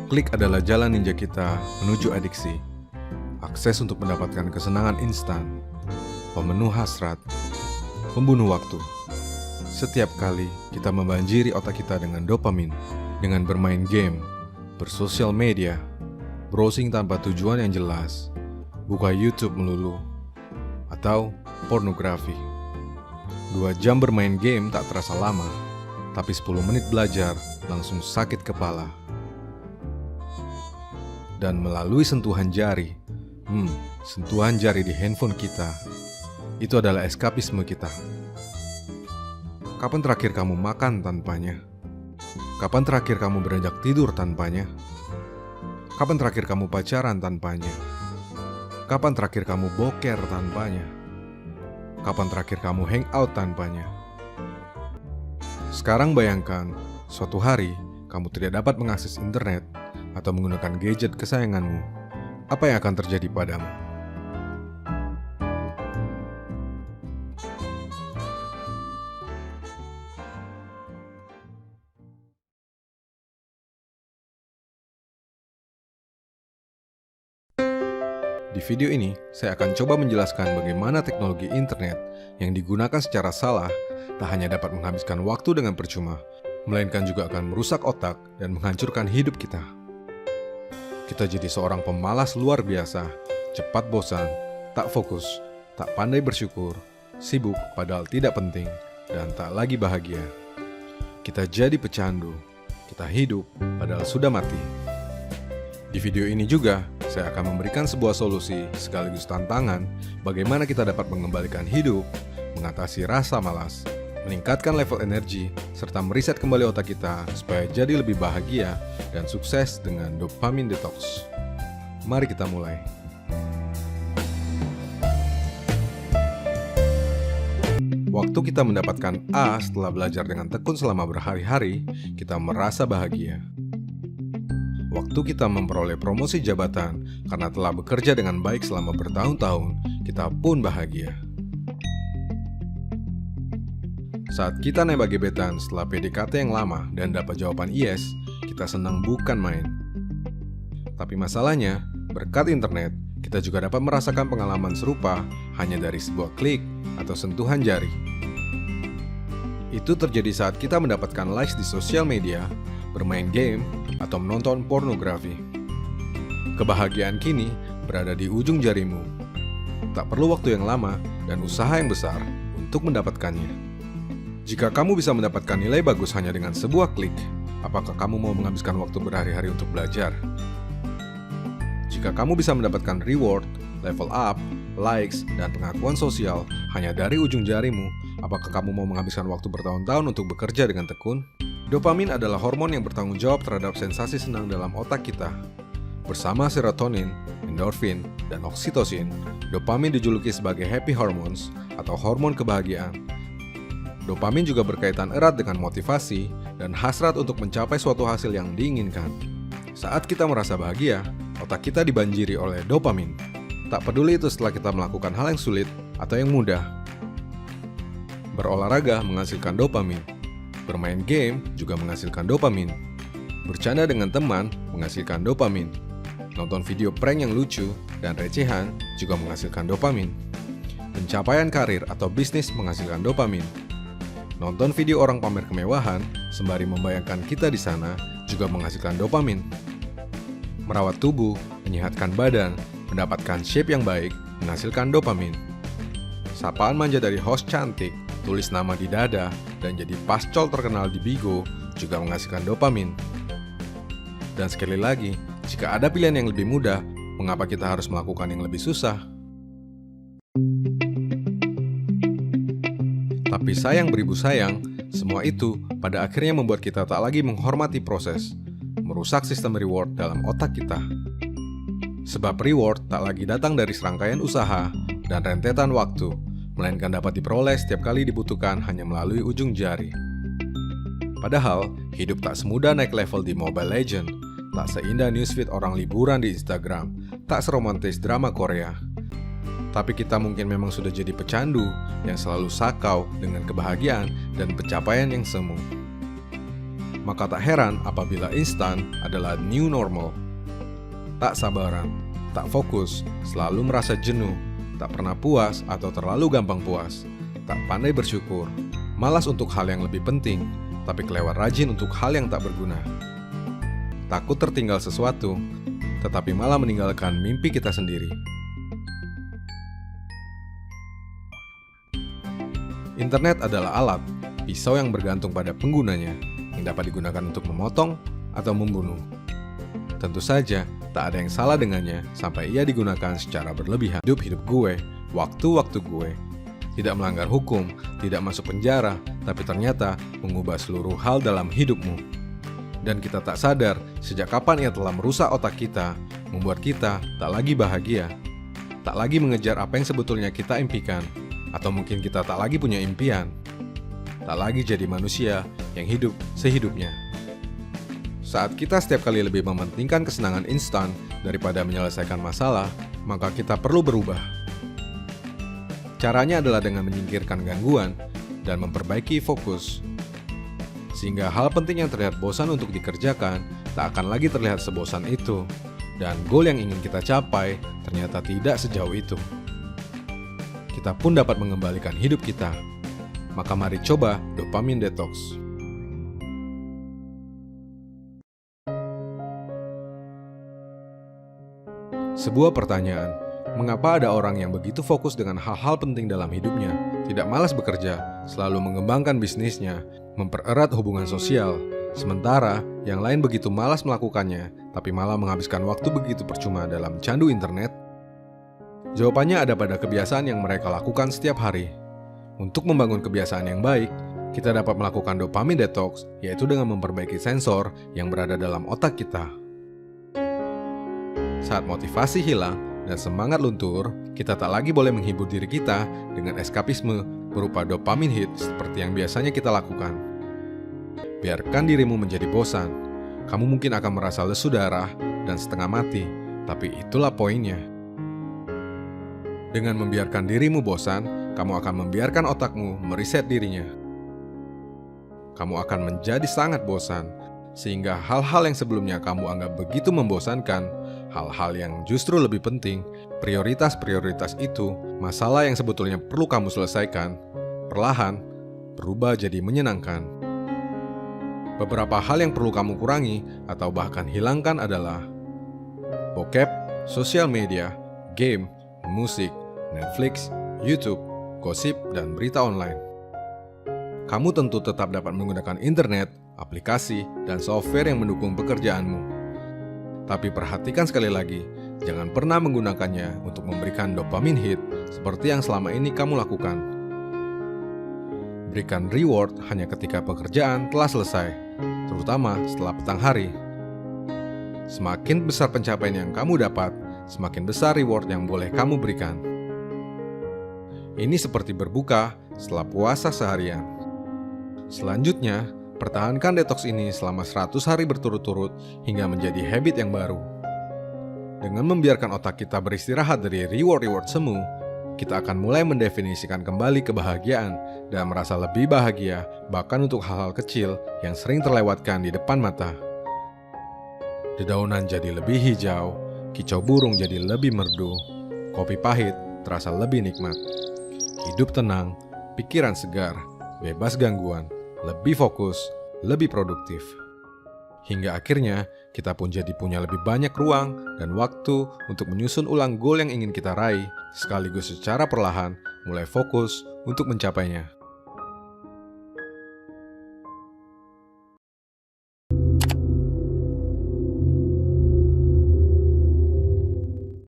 Klik adalah jalan ninja kita menuju adiksi. Akses untuk mendapatkan kesenangan instan, pemenuh hasrat, pembunuh waktu. Setiap kali kita membanjiri otak kita dengan dopamin, dengan bermain game, bersosial media, browsing tanpa tujuan yang jelas, buka YouTube melulu, atau pornografi. 2 jam bermain game tak terasa lama, tapi 10 menit belajar langsung sakit kepala. Dan melalui sentuhan jari, sentuhan jari di handphone kita, itu adalah eskapisme kita. Kapan terakhir kamu makan tanpanya? Kapan terakhir kamu beranjak tidur tanpanya? Kapan terakhir kamu pacaran tanpanya? Kapan terakhir kamu boker tanpanya? Kapan terakhir kamu hangout tanpanya? Sekarang bayangkan, suatu hari kamu tidak dapat mengakses internet atau menggunakan gadget kesayanganmu. Apa yang akan terjadi padamu? Di video ini, saya akan coba menjelaskan bagaimana teknologi internet yang digunakan secara salah tak hanya dapat menghabiskan waktu dengan percuma, melainkan juga akan merusak otak dan menghancurkan hidup kita. Kita jadi seorang pemalas luar biasa, cepat bosan, tak fokus, tak pandai bersyukur, sibuk padahal tidak penting, dan tak lagi bahagia. Kita jadi pecandu, kita hidup padahal sudah mati. Di video ini juga, saya akan memberikan sebuah solusi sekaligus tantangan bagaimana kita dapat mengembalikan hidup, mengatasi rasa malas, meningkatkan level energi, serta mereset kembali otak kita supaya jadi lebih bahagia dan sukses dengan dopamine detox. Mari kita mulai. Waktu kita mendapatkan A setelah belajar dengan tekun selama berhari-hari, kita merasa bahagia. Waktu kita memperoleh promosi jabatan karena telah bekerja dengan baik selama bertahun-tahun, kita pun bahagia. Saat kita nembak gebetan setelah PDKT yang lama dan dapat jawaban yes, kita senang bukan main. Tapi masalahnya, berkat internet, kita juga dapat merasakan pengalaman serupa hanya dari sebuah klik atau sentuhan jari. Itu terjadi saat kita mendapatkan likes di sosial media, bermain game, atau menonton pornografi. Kebahagiaan kini berada di ujung jarimu. Tak perlu waktu yang lama dan usaha yang besar untuk mendapatkannya. Jika kamu bisa mendapatkan nilai bagus hanya dengan sebuah klik, apakah kamu mau menghabiskan waktu berhari-hari untuk belajar? Jika kamu bisa mendapatkan reward, level up, likes, dan pengakuan sosial hanya dari ujung jarimu, apakah kamu mau menghabiskan waktu bertahun-tahun untuk bekerja dengan tekun? Dopamin adalah hormon yang bertanggung jawab terhadap sensasi senang dalam otak kita. Bersama serotonin, endorfin, dan oksitosin, dopamin dijuluki sebagai happy hormones atau hormon kebahagiaan. Dopamin juga berkaitan erat dengan motivasi dan hasrat untuk mencapai suatu hasil yang diinginkan. Saat kita merasa bahagia, otak kita dibanjiri oleh dopamin. Tak peduli itu setelah kita melakukan hal yang sulit atau yang mudah. Berolahraga menghasilkan dopamin. Bermain game juga menghasilkan dopamin. Bercanda dengan teman menghasilkan dopamin. Nonton video prank yang lucu dan recehan juga menghasilkan dopamin. Pencapaian karir atau bisnis menghasilkan dopamin. Nonton video orang pamer kemewahan sembari membayangkan kita di sana juga menghasilkan dopamin. Merawat tubuh, menyehatkan badan, mendapatkan shape yang baik menghasilkan dopamin. Sapaan manja dari host cantik, tulis nama di dada, dan jadi pascol terkenal di Bigo juga menghasilkan dopamin. Dan sekali lagi, jika ada pilihan yang lebih mudah, mengapa kita harus melakukan yang lebih susah? Tapi sayang beribu sayang, semua itu pada akhirnya membuat kita tak lagi menghormati proses, merusak sistem reward dalam otak kita. Sebab reward tak lagi datang dari serangkaian usaha dan rentetan waktu, melainkan dapat diperoleh setiap kali dibutuhkan hanya melalui ujung jari. Padahal, hidup tak semudah naik level di Mobile Legends, tak seindah newsfeed orang liburan di Instagram, tak seromantis drama Korea. Tapi kita mungkin memang sudah jadi pecandu yang selalu sakau dengan kebahagiaan dan pencapaian yang semu. Maka tak heran apabila instan adalah new normal. Tak sabaran, tak fokus, selalu merasa jenuh, tak pernah puas atau terlalu gampang puas, tak pandai bersyukur, malas untuk hal yang lebih penting, tapi kelewat rajin untuk hal yang tak berguna. Takut tertinggal sesuatu, tetapi malah meninggalkan mimpi kita sendiri. Internet adalah alat, pisau yang bergantung pada penggunanya, yang dapat digunakan untuk memotong atau membunuh. Tentu saja, tak ada yang salah dengannya sampai ia digunakan secara berlebihan. Hidup gue, waktu-waktu gue, tidak melanggar hukum, tidak masuk penjara, tapi ternyata mengubah seluruh hal dalam hidupmu. Dan kita tak sadar sejak kapan ia telah merusak otak kita, membuat kita tak lagi bahagia, tak lagi mengejar apa yang sebetulnya kita impikan, atau mungkin kita tak lagi punya impian, tak lagi jadi manusia yang hidup sehidupnya. Saat kita setiap kali lebih mementingkan kesenangan instan daripada menyelesaikan masalah, maka kita perlu berubah. Caranya adalah dengan menyingkirkan gangguan dan memperbaiki fokus, sehingga hal penting yang terlihat bosan untuk dikerjakan tak akan lagi terlihat sebosan itu, dan goal yang ingin kita capai ternyata tidak sejauh itu. Kita pun dapat mengembalikan hidup kita. Maka mari coba dopamine detox. Sebuah pertanyaan, mengapa ada orang yang begitu fokus dengan hal-hal penting dalam hidupnya, tidak malas bekerja, selalu mengembangkan bisnisnya, mempererat hubungan sosial, sementara yang lain begitu malas melakukannya, tapi malah menghabiskan waktu begitu percuma dalam candu internet? Jawabannya ada pada kebiasaan yang mereka lakukan setiap hari. Untuk membangun kebiasaan yang baik, kita dapat melakukan dopamine detox, yaitu dengan memperbaiki sensor yang berada dalam otak kita. Saat motivasi hilang dan semangat luntur, kita tak lagi boleh menghibur diri kita dengan eskapisme berupa dopamine hit seperti yang biasanya kita lakukan. Biarkan dirimu menjadi bosan. Kamu mungkin akan merasa lesu darah dan setengah mati, tapi itulah poinnya. Dengan membiarkan dirimu bosan, kamu akan membiarkan otakmu meriset dirinya. Kamu akan menjadi sangat bosan, sehingga hal-hal yang sebelumnya kamu anggap begitu membosankan, hal-hal yang justru lebih penting, prioritas-prioritas itu, masalah yang sebetulnya perlu kamu selesaikan, perlahan berubah jadi menyenangkan. Beberapa hal yang perlu kamu kurangi atau bahkan hilangkan adalah bokep, sosial media, game, musik, Netflix, YouTube, gosip, dan berita online. Kamu tentu tetap dapat menggunakan internet, aplikasi, dan software yang mendukung pekerjaanmu. Tapi perhatikan sekali lagi, jangan pernah menggunakannya untuk memberikan dopamine hit seperti yang selama ini kamu lakukan. Berikan reward hanya ketika pekerjaan telah selesai, terutama setelah petang hari. Semakin besar pencapaian yang kamu dapat, semakin besar reward yang boleh kamu berikan. Ini seperti berbuka setelah puasa seharian. Selanjutnya, pertahankan detox ini selama 100 hari berturut-turut hingga menjadi habit yang baru. Dengan membiarkan otak kita beristirahat dari reward-reward semu, kita akan mulai mendefinisikan kembali kebahagiaan dan merasa lebih bahagia bahkan untuk hal-hal kecil yang sering terlewatkan di depan mata. Dedaunan jadi lebih hijau, kicau burung jadi lebih merdu, kopi pahit terasa lebih nikmat. Hidup tenang, pikiran segar, bebas gangguan, lebih fokus, lebih produktif. Hingga akhirnya kita pun jadi punya lebih banyak ruang dan waktu untuk menyusun ulang goal yang ingin kita raih, sekaligus secara perlahan mulai fokus untuk mencapainya.